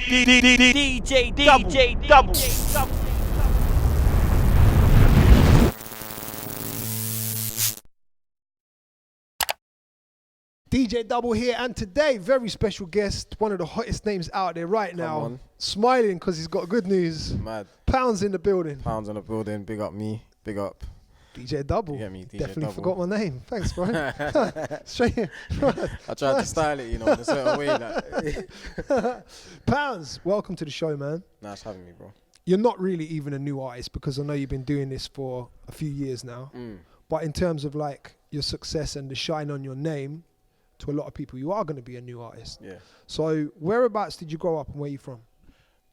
DJDUBL. DJDUBL here, and today, very special guest, one of the hottest names out there right now. Smiling because he's got good news. Mad. Poundz in the building. Poundz in the building. Big up me. Big up. DJDUBL. You get me? DJ Definitely Double. forgot my name. Thanks, bro. Straight in. I tried to style it, you know, in a certain way. Like. Poundz, welcome to the show, man. Nice having me, bro. You're not really even a new artist because I know you've been doing this for a few years now. But in terms of like your success and the shine on your name, to a lot of people, you are going to be a new artist. Yeah. So whereabouts did you grow up and where are you from?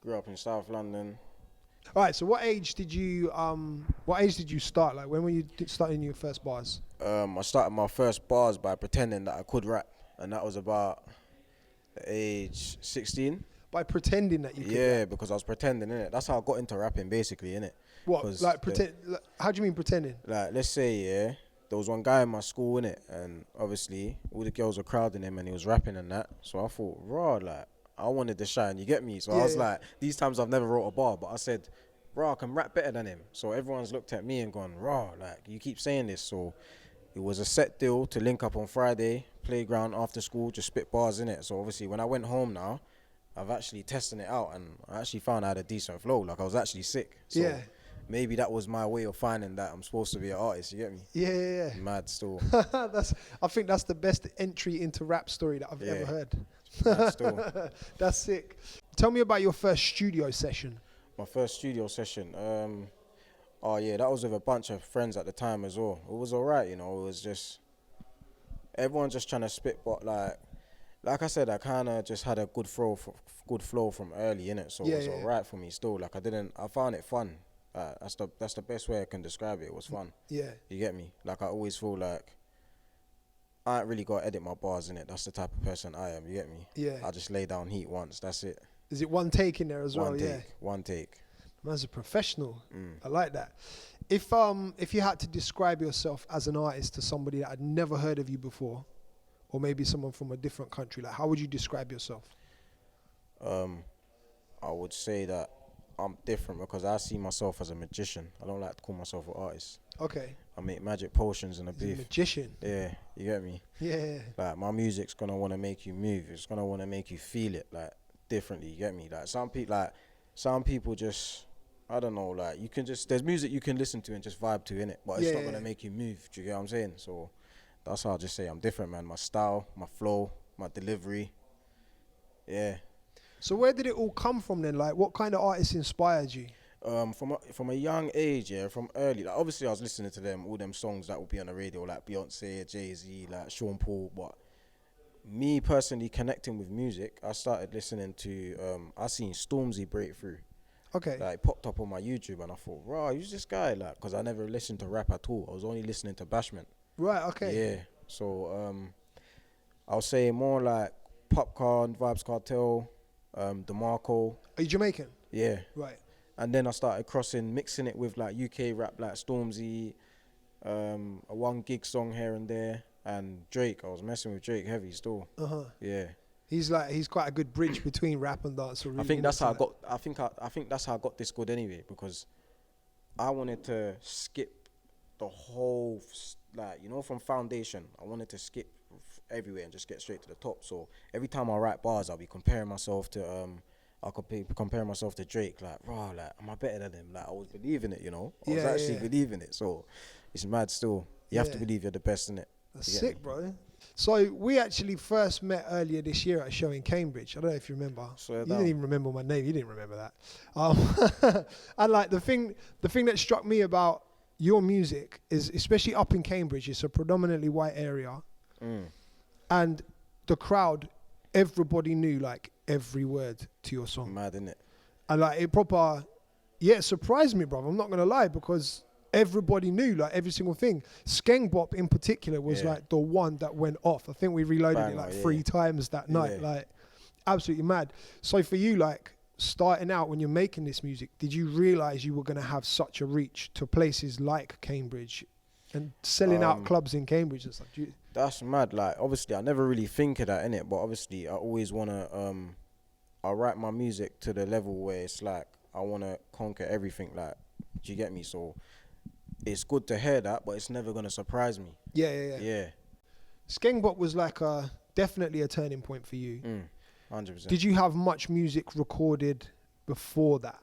Grew up in South London. All right. So what age did you start? Like when were you starting your first bars? I started my first bars by pretending that I could rap, and that was about age 16. By pretending that you could Yeah, rap? because I was pretending, innit? That's how I got into rapping, basically, innit? What? Like pretend? How do you mean pretending? Like, let's say, yeah, there was one guy in my school, innit? And obviously, all the girls were crowding him and he was rapping and that. So I thought, raw, like, I wanted to shine, you get me? So I was like, these times I've never wrote a bar, but I said, raw, I can rap better than him. So everyone's looked at me and gone, raw, like, you keep saying this. So it was a set deal to link up on Friday, playground after school, just spit bars in it. So obviously, when I went home now, I've actually testing it out and I actually found I had a decent flow. Like, I was actually sick. So maybe that was my way of finding that I'm supposed to be an artist, you get me? Yeah. Mad still. I think that's the best entry into rap story that I've ever heard. Mad still. That's sick. Tell me about your first studio session. My first studio session, oh yeah, that was with a bunch of friends at the time as well. It was alright, you know, it was just, everyone just trying to spit, but like I said, I kind of just had a good flow from early, innit? So it was alright for me still. Like I found it fun. That's the best way I can describe it. It was fun. Yeah. You get me? Like I always feel like I ain't really got to edit my bars, innit? That's the type of person I am. You get me? Yeah. I just lay down heat once. That's it. Is it one take in there as well? One take. Man's a professional. I like that. If you had to describe yourself as an artist to somebody that had never heard of you before, or maybe someone from a different country, like how would you describe yourself? I would say that I'm different because I see myself as a magician. I don't like to call myself an artist. Okay. I make magic potions in a booth. Magician? Yeah, you get me? Yeah. Like my music's gonna wanna make you move. It's gonna wanna make you feel it like differently, you get me? Like some people just, I don't know, like you can just, there's music you can listen to and just vibe to, innit? But it's not gonna make you move, do you get what I'm saying? So that's how I just say I'm different, man. My style, my flow, my delivery. Yeah. So where did it all come from then? Like what kind of artists inspired you? From a young age, from early. Like obviously I was listening to them, all them songs that would be on the radio, like Beyonce, Jay-Z, like Sean Paul. But me personally connecting with music, I started listening to, I seen Stormzy break through. Okay. Like it popped up on my YouTube and I thought, wow, who's this guy? Like, cause I never listened to rap at all. I was only listening to Bashment. Right, okay. Yeah, so I'll say more like Popcorn, Vibes Cartel, DeMarco. Are you Jamaican? Yeah. Right. And then I started mixing it with like UK rap like Stormzy, a one gig song here and there, and Drake. I was messing with Drake heavy still. Yeah. He's quite a good bridge between rap and dance. Really, I think that's how I got. I think that's how I got this good anyway, because I wanted to skip the whole, like, you know, from foundation. I wanted to skip everywhere and just get straight to the top. So every time I write bars, I'll be comparing myself to comparing myself to Drake. Like, wow, like, am I better than him? Like, I was believing it, you know. I was actually believing it. So it's mad still. You have to believe you're the best in it. That's sick, bro. So we actually first met earlier this year at a show in Cambridge. I don't know if you remember. You didn't even remember my name. You didn't remember that. And like the thing that struck me about your music is, especially up in Cambridge, it's a predominantly white area. And the crowd, everybody knew like every word to your song. Mad, innit? And like it surprised me, brother. I'm not gonna lie, because everybody knew like every single thing. Skank Bop in particular was like the one that went off. I think we reloaded it like 3 times that night. Like absolutely mad. So for you, like starting out when you're making this music, did you realize you were gonna have such a reach to places like Cambridge and selling out clubs in Cambridge and stuff? That's mad. Like obviously I never really think of that, innit? But obviously I always wanna I write my music to the level where it's like I want to conquer everything. Like, do you get me? So it's good to hear that, but it's never gonna surprise me. Yeah. Skank was like definitely a turning point for you. 100%. Did you have much music recorded before that?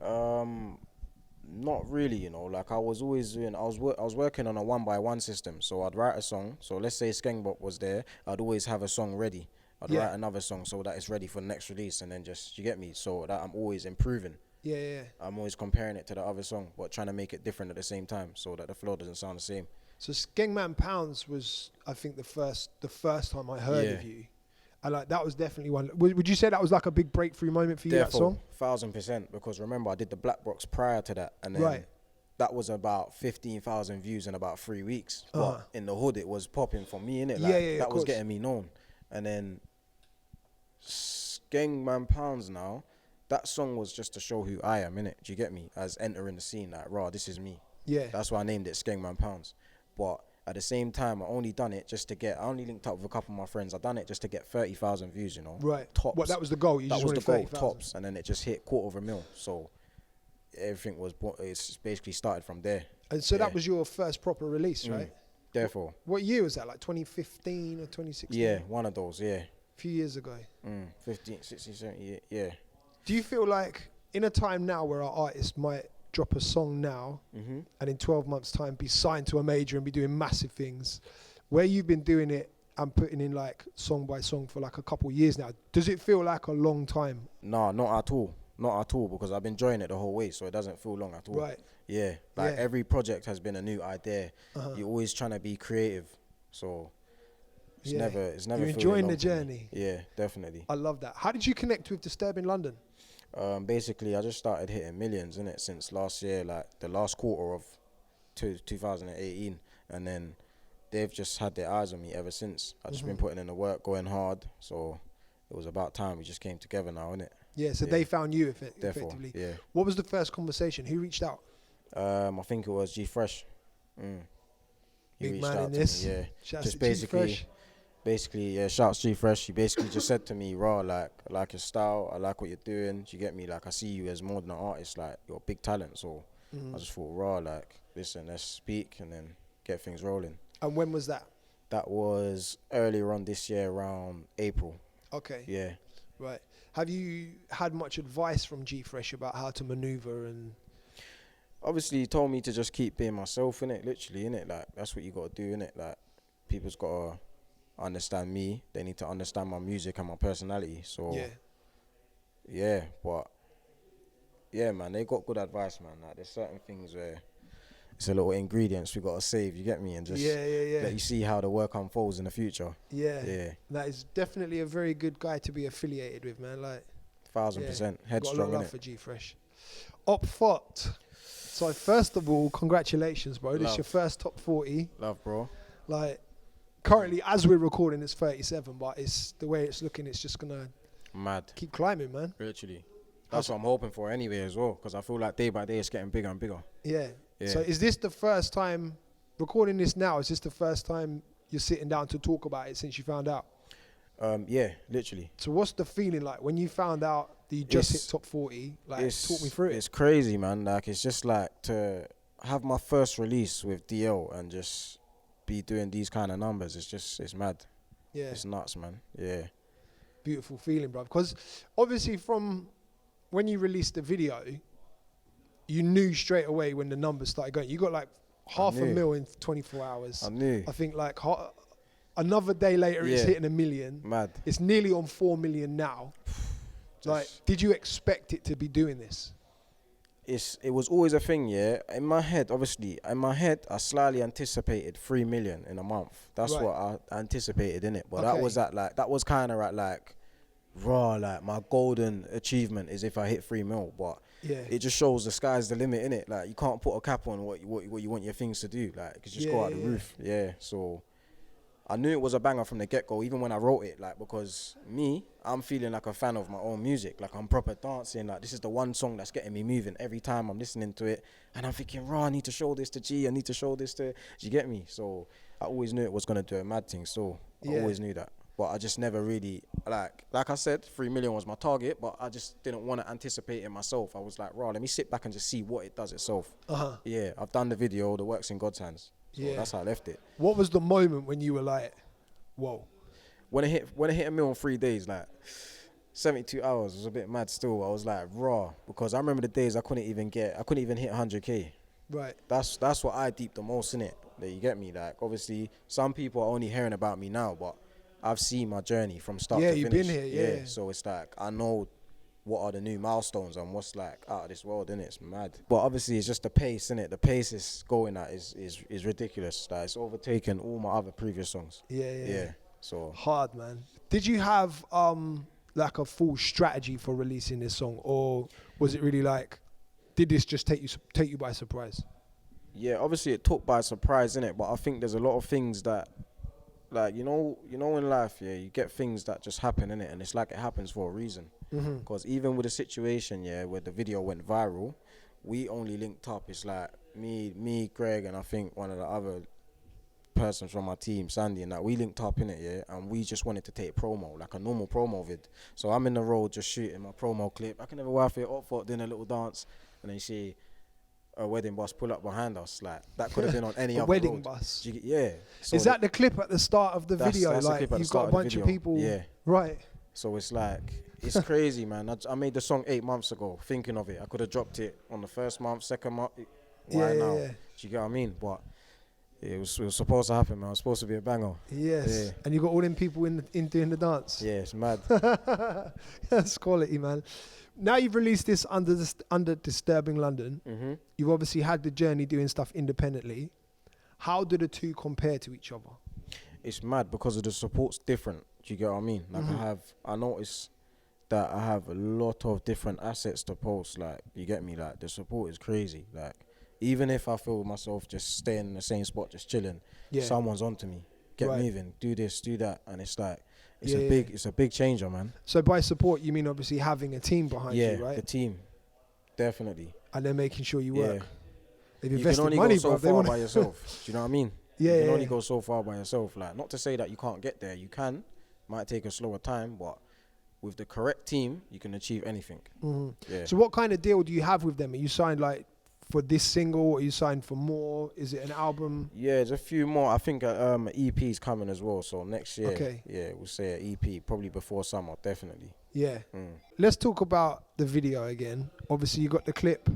Not really, you know. Like I was always doing. I was working on a 1x1 system. So I'd write a song. So let's say Skank was there. I'd always have a song ready. I'd write another song so that it's ready for the next release, and then just, you get me. So that I'm always improving. Yeah. I'm always comparing it to the other song, but trying to make it different at the same time, so that the flow doesn't sound the same. So Skank Poundz was, I think, the first time I heard of you. And like that was definitely one. Would you say that was like a big breakthrough moment for you, that song? 1000%, because remember I did the Black Box prior to that, and then that was about 15,000 views in about 3 weeks. But in the hood, it was popping for me, innit? Like, that was getting me known. And then Skank Poundz now, that song was just to show who I am, innit? Do you get me? As entering the scene, like, raw, this is me. Yeah. That's why I named it Skank Poundz. But at the same time, I only done it just to get, I only linked up with a couple of my friends. I done it just to get 30,000 views, you know? Right. Tops. What, that was the goal? That was the goal, tops. And then it just hit $250,000. So everything was, it's basically started from there. And so that was your first proper release, right? Therefore. What year was that? Like 2015 or 2016? Yeah, one of those, A few years ago. 15, 16, 17, yeah. Do you feel like in a time now where our artists might drop a song now and in 12 months time be signed to a major and be doing massive things, where you've been doing it and putting in like song by song for like a couple of years now, does it feel like a long time? No, not at all. Not at all, because I've been enjoying it the whole way, so it doesn't feel long at all. Right. Yeah. Like every project has been a new idea. You're always trying to be creative. So it's never You're enjoying the journey. Yeah, definitely. I love that. How did you connect with Disturb in London? Basically, I just started hitting millions, innit, since last year, like the last quarter of 2018, and then they've just had their eyes on me ever since. I've just been putting in the work, going hard, so it was about time we just came together now, innit? Yeah, so they found you effectively. Yeah. What was the first conversation? Who reached out? I think it was G Fresh. He Big reached man out in to this. me, yeah. Shouts Just to G Fresh. basically, yeah, shouts G Fresh. He basically just said to me, raw, like, I like your style, I like what you're doing. Do you get me? Like, I see you as more than an artist, like, you're a big talent. So I just thought, raw, like, listen, let's speak and then get things rolling. And when was that? That was earlier on this year, around April. Okay. Yeah. Right. Have you had much advice from G Fresh about how to maneuver and? Obviously, he told me to just keep being myself, innit? Literally, innit? Like, that's what you got to do, innit? Like, people's got to understand me. They need to understand my music and my personality. So, yeah, but, yeah, man, they got good advice, man. Like, there's certain things where it's a little ingredients we got to save, you get me? And just let you see how the work unfolds in the future. Yeah. That is definitely a very good guy to be affiliated with, man. Like, 1000%. Headstrong, got a lot of love innit? for G Fresh. Opp Thot. So first of all, congratulations, bro. This is your first top 40. Love, bro. Like, currently, as we're recording, it's 37, but it's the way it's looking, it's just gonna keep climbing, man. Literally. That's what I'm hoping for anyway as well, because I feel like day by day it's getting bigger and bigger. Yeah. So is this the first time, recording this now, is this the first time you're sitting down to talk about it since you found out? Yeah, literally. So what's the feeling like when you found out that you just hit top 40? Like, talk me through it. It's crazy, man. Like, it's just like to have my first release with DL and just be doing these kind of numbers. It's mad. Yeah. It's nuts, man. Yeah. Beautiful feeling, bro. Because obviously from when you released the video, you knew straight away when the numbers started going. You got like 500,000 in 24 hours. I knew. I think like another day later, it's hitting 1 million. Mad. It's nearly on 4 million now. Like, did you expect it to be doing this? It was always a thing, yeah. In my head, I slightly anticipated 3 million in a month. That's what I anticipated, innit? But that was kind of like raw. Like, my golden achievement is if I hit 3 mil. But it just shows the sky's the limit, innit? Like, you can't put a cap on what you want your things to do. Like, it could just go out the roof. Yeah. So I knew it was a banger from the get-go, even when I wrote it, like, because I'm feeling like a fan of my own music. Like, I'm proper dancing. Like, this is the one song that's getting me moving every time I'm listening to it. And I'm thinking, raw, I need to show this to G. I need to show this to... Do you get me? So I always knew it was going to do a mad thing. So I always knew that. but I just never really, like I said, 3 million was my target, but I just didn't want to anticipate it myself. I was like, raw, let me sit back and just see what it does itself. Yeah, I've done the video, the work's in God's hands. So that's how I left it. What was the moment when you were like, whoa? When it hit 1 million in 3 days, like 72 hours was a bit mad still. I was like, raw, because I remember the days I couldn't even hit 100K. Right. That's what I deep the most in it. That you get me? Like, obviously, some people are only hearing about me now, but I've seen my journey from start to finish. Yeah, you've been here, yeah. So it's like, I know what are the new milestones and what's like out of this world, innit? It's mad. But obviously, it's just the pace, innit? The pace is going at is ridiculous. Like, it's overtaken all my other previous songs. Yeah. So hard, man. Did you have like a full strategy for releasing this song, or was it really like, did this just take you by surprise? Yeah, obviously it took by surprise, innit? But I think there's a lot of things that, like, you know in life, yeah, you get things that just happen, innit? And it's like it happens for a reason. Because even with the situation, yeah, where the video went viral, we only linked up. It's like me, Greg, and I think one of the other persons from my team, Sandy, and that, we linked up in it, yeah, and we just wanted to take promo, like a normal promo vid. So I'm in the road just shooting my promo clip. I can never wife it, Opp Thot doing a little dance, and then she, a wedding bus pull up behind us. Like, that could have been on any other wedding road. bus. Yeah. So is that the clip at the start of the video? That's like, you've got a bunch of people. Yeah. Right. So it's like, it's crazy, man. I made the song 8 months ago, thinking of it. I could have dropped it on the first month, second month. Why now? Yeah. Do you get what I mean? But it was supposed to happen, man. It was supposed to be a banger. Yes. Yeah. And you got all them people in doing the dance. Yeah, it's mad. That's quality, man. Now you've released this under Disturbing London. You've obviously had the journey doing stuff independently. How do the two compare to each other? It's mad because of the support's different. Do you get what I mean? Like, I noticed that I have a lot of different assets to post. Like, you get me? Like, the support is crazy. Like, even if I feel myself just staying in the same spot, just chilling, someone's onto me. Get moving, do this, do that, and it's like, it's a big changer, man. So by support, you mean obviously having a team behind you, right? Yeah, the team, definitely. And they're making sure you work. They've You can invested only money, go so bro. far by yourself. Do you know what I mean? Yeah, you can only go so far by yourself. Like, not to say that you can't get there. You can. Might take a slower time, but with the correct team, you can achieve anything. Yeah. So what kind of deal do you have with them? Are you signed like for this single, or are you signed for more? Is it an album? Yeah, there's a few more. I think an EP's coming as well. So next year, Okay. yeah, we'll say an EP, probably before summer, definitely. Yeah. Let's talk about the video again. Obviously, you got the clip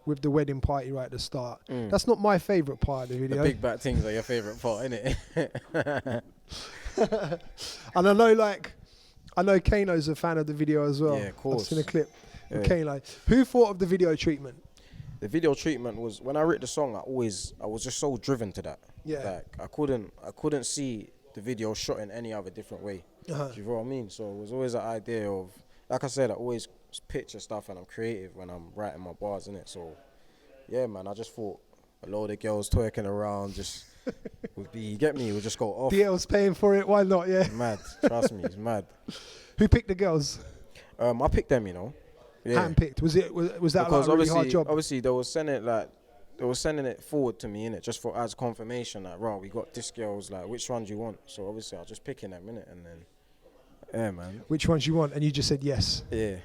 with the wedding party right at the start. That's not my favourite part of the video. The big bad things are your favourite part, innit? And I know Kano's a fan of the video as well. Yeah, of course. I've seen a clip with Yeah. Kano. Who thought of the video treatment? The video treatment was, when I wrote the song, I was just so driven to that. Yeah. Like, I couldn't see the video shot in any other different way. Do you know what I mean? So it was always an idea of, like I said, I always picture stuff and I'm creative when I'm writing my bars, innit? So yeah, man, I just thought a load of girls twerking around just would be, you get me, it would just go off. DL's paying for it, why not? Yeah. Mad, trust me, it's mad. Who picked the girls? I picked them, you know. Yeah. Handpicked. Was that Because like a really hard job? obviously they were sending it forward to me, innit, just for as confirmation, like, right, we got this girl's, like, which one do you want? So obviously I was just picking them, innit, and then, yeah, man. Which ones you want? And you just said yes. Yeah.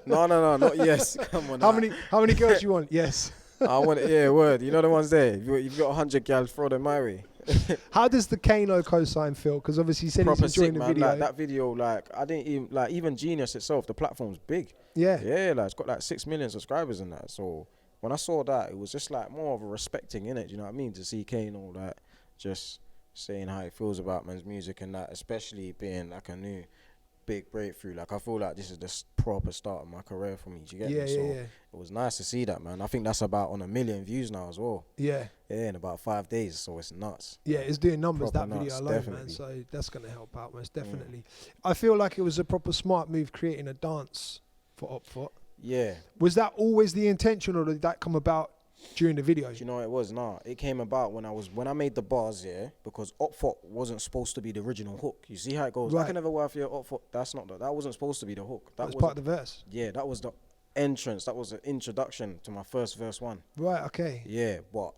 No, not yes. Come on. How many girls you want? Yes. I want it, yeah, word. You know the ones there. You've got 100 gals, throw them my way. How does the Kano cosign feel? Because obviously he said Proper he's enjoying sick, the man. video. Like, that video, like, I didn't even, like, even Genius itself, the platform's big. Yeah. Yeah, like, it's got like 6 million subscribers in that. So when I saw that, it was just like more of a respecting, innit? Do you know what I mean? To see Kano, like, just saying how he feels about man's music and that, especially being like a new big breakthrough. Like, I feel like this is the proper start of my career for me. Do you get me? So it was nice to see that, man. I think that's about on 1 million views now as well. Yeah, in about 5 days. So it's nuts. Yeah, it's doing numbers, proper that video nuts, alone, definitely. man. So that's going to help out, most definitely. I feel like it was a proper smart move creating a dance for Opp Thot. Yeah. Was that always the intention, or did that come about during the video? Do you know what it was? Nah, it came about when I made the bars, yeah, because Opp Thot wasn't supposed to be the original hook. You see how it goes? Right. I can never wife your Opp Thot. That's not that wasn't supposed to be the hook. That was part of the verse. Yeah, that was the entrance. That was the introduction to my first verse one. Right, okay. Yeah, but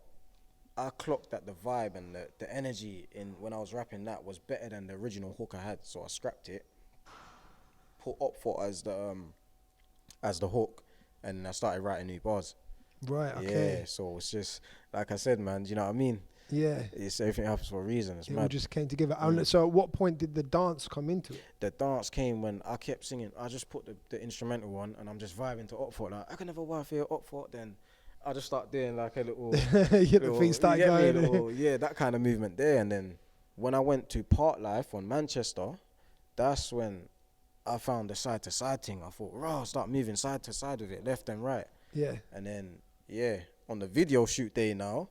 I clocked that the vibe and the energy in when I was rapping that was better than the original hook I had, so I scrapped it, put Opp Thot as the hook, and I started writing new bars. Right. Okay. Yeah, so it's just like I said, man. Do you know what I mean? Yeah. It's everything happens for a reason. It's It all mad. just came together. So at what point did the dance come into it? The dance came when I kept singing. I just put the instrumental on, and I'm just vibing to Opp Thot. Like, I can never wife here, Opp Thot. Then I just start doing like a little, The thing started going. yeah, that kind of movement there. And then when I went to Part Life on Manchester, that's when I found the side to side thing. I thought, raw, start moving side to side with it, left and right. Yeah. And then on the video shoot day now,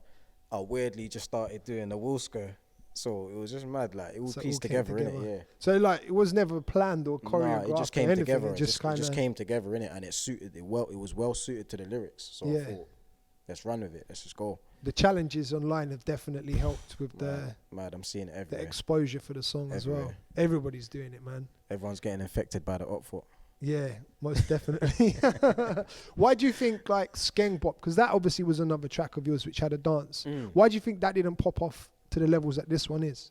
I weirdly just started doing the Wilsker. So it was just mad, like it all pieced together, innit? Yeah. So like it was never planned or choreographed. Nah, it just came or anything. together. It just came together, innit? And it suited it well. It was well suited to the lyrics. So I thought, let's run with it. Let's just go. The challenges online have definitely helped with the I'm seeing it everywhere. The exposure for the song as well. Everybody's doing it, man. Everyone's getting infected by the Opp Thot. Yeah, most definitely. Why do you think like Skank Bop, because that obviously was another track of yours which had a dance. Why do you think that didn't pop off to the levels that this one is?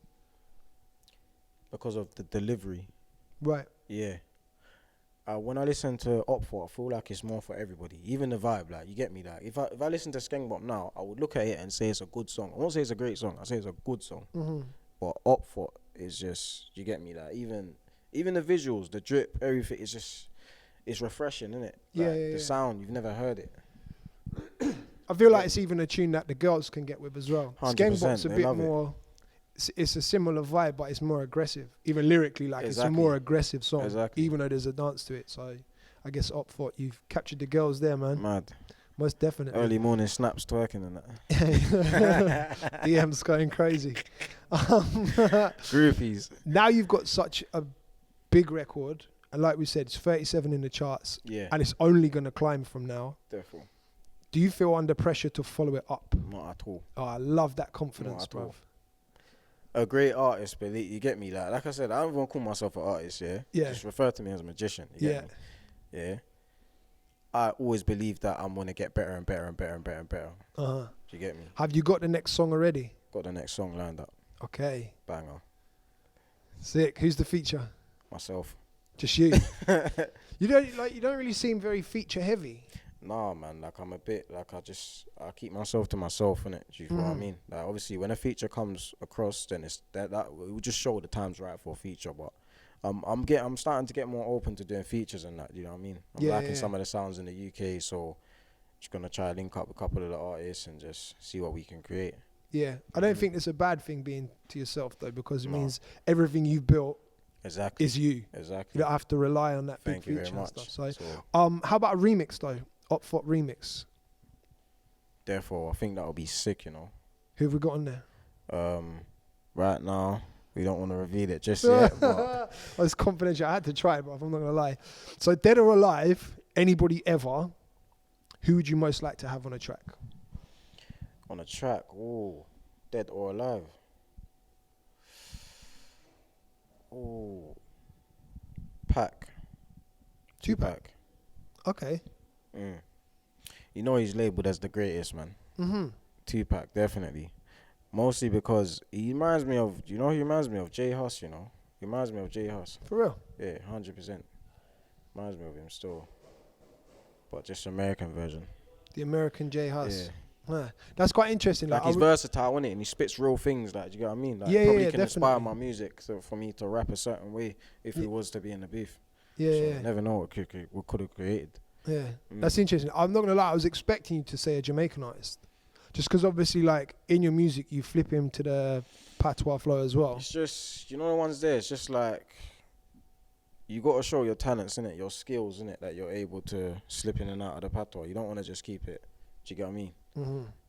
Because of the delivery. Right. Yeah. When I listen to Opp Thot, I feel like it's more for everybody. Even the vibe, like, you get me? Like, if I listen to Skank Bop now, I would look at it and say it's a good song. I won't say it's a great song. I say it's a good song. But Opp Thot is just, you get me? Like, even the visuals, the drip, everything, it's refreshing, isn't it? Like, the sound, you've never heard it. I feel like it's even a tune that the girls can get with as well. Skank Bop's a bit more, it's a similar vibe, but it's more aggressive. Even lyrically, like it's a more aggressive song, even though there's a dance to it. So I guess Opp Thot, you've captured the girls there, man. Mad. Most definitely. Early morning snaps twerking and that. DM's going crazy. Groupies. Now you've got such a big record, and like we said, it's 37 in the charts. Yeah. And it's only going to climb from now. Therefore. Do you feel under pressure to follow it up? Not at all. Oh, I love that confidence, bro. A great artist, but you get me, like I said, I don't even call myself an artist, yeah? Just refer to me as a magician, you get me? Yeah. I always believe that I'm going to get better and better and better and better and better. Do you get me? Have you got the next song already? Got the next song lined up. Okay. Banger. Sick. Who's the feature? Myself. Just you? You don't really seem very feature heavy. Nah, man, like I'm a bit, like I keep myself to myself, innit? Do you know what I mean? Like obviously when a feature comes across, then it's that it will just show the time's right for a feature, but I'm starting to get more open to doing features and that, you know what I mean? I'm liking some of the sounds in the UK, so just gonna try to link up with a couple of the artists and just see what we can create. Yeah. I don't think it's a bad thing being to yourself though, because it means everything you've built is you. Exactly. You don't have to rely on that big feature and stuff. So how about a remix though? Opp Thot remix. Therefore, I think that'll be sick, you know. Who have we got on there? Right now, we don't want to reveal it just yet. But it's confidential. I had to try it, but I'm not gonna lie. So, dead or alive, anybody ever, who would you most like to have on a track? On a track, oh, dead or alive. Oh, Pac. Tupac. Okay. You know he's labelled as the greatest, man. Tupac, definitely. Mostly because he reminds me of, he reminds me of J Hus, you know. He reminds me of J Hus. For real? Yeah, 100%. Reminds me of him still. But just American version. The American J Hus. Yeah. That's quite interesting. Like he's versatile, isn't it? And he spits real things, like, do you get what I mean? Like, probably can inspire my music for me to rap a certain way if it was to be in the booth. You never know what could have created. Yeah, that's interesting. I'm not gonna lie, I was expecting you to say a Jamaican artist, just because obviously, like in your music, you flip him to the patois flow as well. It's just, the ones there. It's just like you got to show your talents, innit, your skills, innit, that you're able to slip in and out of the patois. You don't want to just keep it. Do you get what I mean?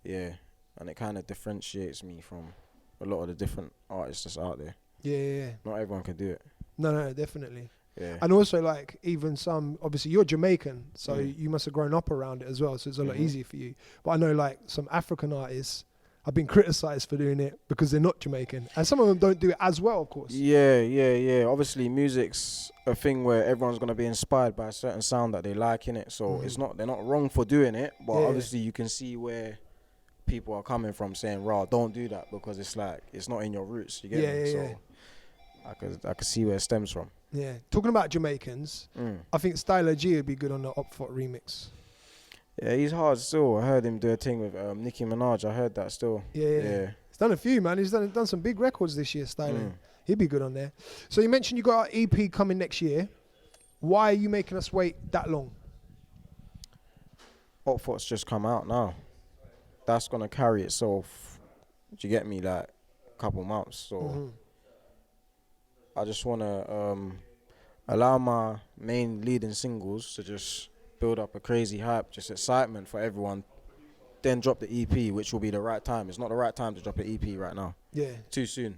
Yeah, and it kind of differentiates me from a lot of the different artists that's out there. Yeah. Not everyone can do it. No, definitely. Yeah. And also, like, even some, obviously you're Jamaican, so you must have grown up around it as well, so it's a lot easier for you. But I know, like, some African artists have been criticised for doing it because they're not Jamaican, and some of them don't do it as well, of course. Yeah. Obviously, music's a thing where everyone's gonna be inspired by a certain sound that they like in it, so they're not wrong for doing it. But obviously, you can see where people are coming from saying, "Raw, don't do that," because it's like it's not in your roots. You get me? So I could see where it stems from. Yeah. Talking about Jamaicans, I think Styler G would be good on the Opp Thot remix. Yeah, he's hard still. I heard him do a thing with Nicki Minaj. I heard that still. Yeah. He's done a few, man. He's done some big records this year, Styler. He'd be good on there. So you mentioned you got an EP coming next year. Why are you making us wait that long? Opp Thot's just come out now. That's gonna carry itself. Do you get me? Like a couple months. So I just wanna allow my main leading singles to just build up a crazy hype, just excitement for everyone. Then drop the EP, which will be the right time. It's not the right time to drop an EP right now. Yeah. Too soon.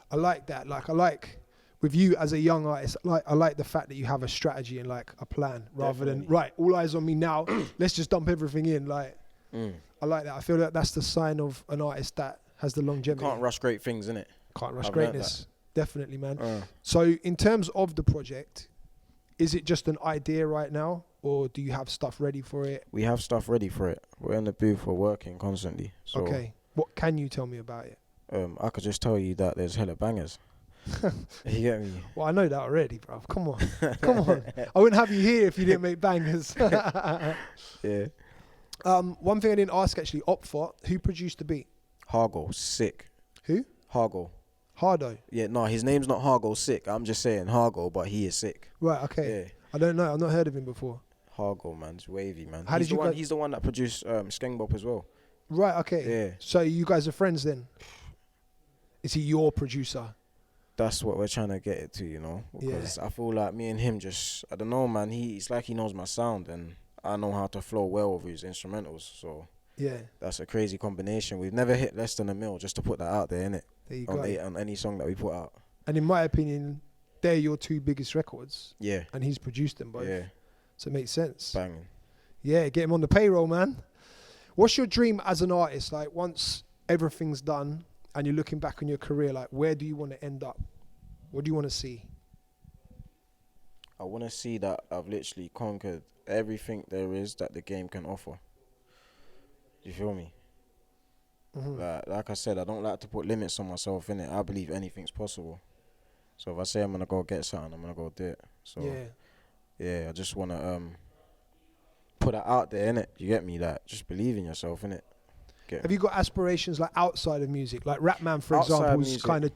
I like that. Like I like with you as a young artist. I like the fact that you have a strategy and like a plan rather than right. All eyes on me now. Let's just dump everything in. Like I like that. I feel like that's the sign of an artist that has the longevity. Can't rush great things, innit? Can't rush greatness. Definitely, man. So in terms of the project, is it just an idea right now, or do you have stuff ready for it? We have stuff ready for it. We're in the booth. We're working constantly. So okay. What can you tell me about it? I could just tell you that there's hella bangers. You get me? Well, I know that already, bro. Come on. Come on. I wouldn't have you here if you didn't make bangers. Yeah. One thing I didn't ask actually, Opp Thot, who produced the beat? Hargo, sick. Who? Hargo. Hardo? Yeah, no, his name's not Hargo Sick. I'm just saying Hargo, but he is sick. Right, okay. Yeah. I don't know. I've not heard of him before. Hargo, man. It's wavy, man. He's the one that produced Skank Bop as well. Right, okay. Yeah. So you guys are friends then? Is he your producer? That's what we're trying to get it to, you know? Because I feel like me and him just, I don't know, man. It's like he knows my sound and I know how to flow well with his instrumentals. So yeah, that's a crazy combination. We've never hit less than a mil, just to put that out there, innit? There you go. On any song that we put out. And in my opinion, they're your two biggest records. Yeah. And he's produced them both. Yeah. So it makes sense. Banging. Yeah, get him on the payroll, man. What's your dream as an artist? Like once everything's done and you're looking back on your career, like where do you want to end up? What do you want to see? I want to see that I've literally conquered everything there is that the game can offer. Do you feel me? Like I said, I don't like to put limits on myself, innit? I believe anything's possible. So if I say I'm going to go get something, I'm going to go do it. So yeah, I just want to put that out there, innit? You get me? Like, just believe in yourself, innit? Have you got aspirations like outside of music? Like Rapman, for example, is kind of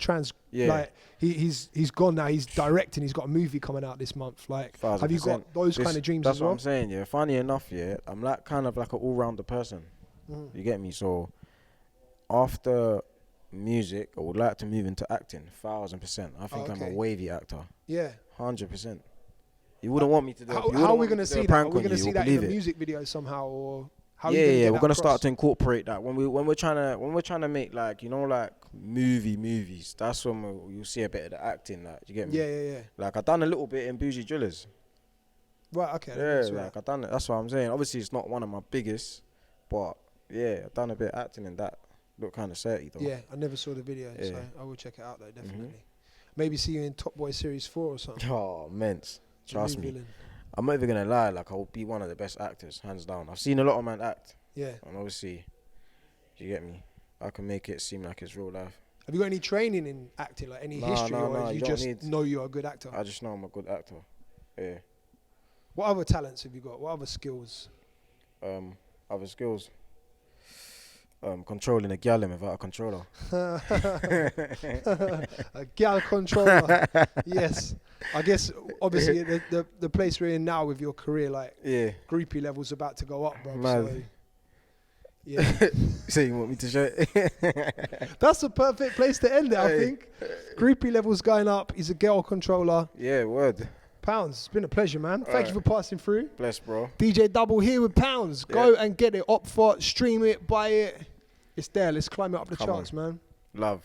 like he's gone now. He's directing. He's got a movie coming out this month. Like, 100%. Have you got those kind of dreams as well? That's what I'm saying. Yeah, funny enough, I'm like kind of like an all-rounder person. You get me? So after music, I would like to move into acting. 1000%. I think I'm a wavy actor. Yeah, 100%. You wouldn't want me to do. How are we going to see that? Are we going to see that in a music video somehow, or? Yeah, we're gonna start to incorporate that when we're trying to make like, you know, like movies. That's when you'll see a bit of the acting. Like, you get me? Yeah. Like I done a little bit in Bougie Drillers. Right. Okay. Yeah, like I done it. That's what I'm saying. Obviously, it's not one of my biggest, but yeah, I done a bit of acting in that. Look kind of dirty though. Yeah, I never saw the video, so I will check it out though. Definitely. Maybe see you in Top Boy Series 4 or something. Oh, immense. Trust me. I'm not even gonna lie, like I will be one of the best actors, hands down. I've seen a lot of men act. Yeah. And obviously, you get me, I can make it seem like it's real life. Have you got any training in acting, like any history, or you just know you're a good actor? I just know I'm a good actor. Yeah. What other talents have you got? What other skills? Other skills. Controlling a gal without a controller. A gal controller. Yes. I guess obviously the place we're in now with your career, like groupie levels about to go up, bro. Mad. So yeah. So you want me to show it? That's a perfect place to end it, I think. Groupie levels going up. He's a girl controller. Yeah, word. Poundz, it's been a pleasure, man. Thank you for passing through. Bless, bro. DJ here with Poundz. Go and get it. Opp Thot, stream it, buy it. It's there. Let's climb it up the charts, man. Love.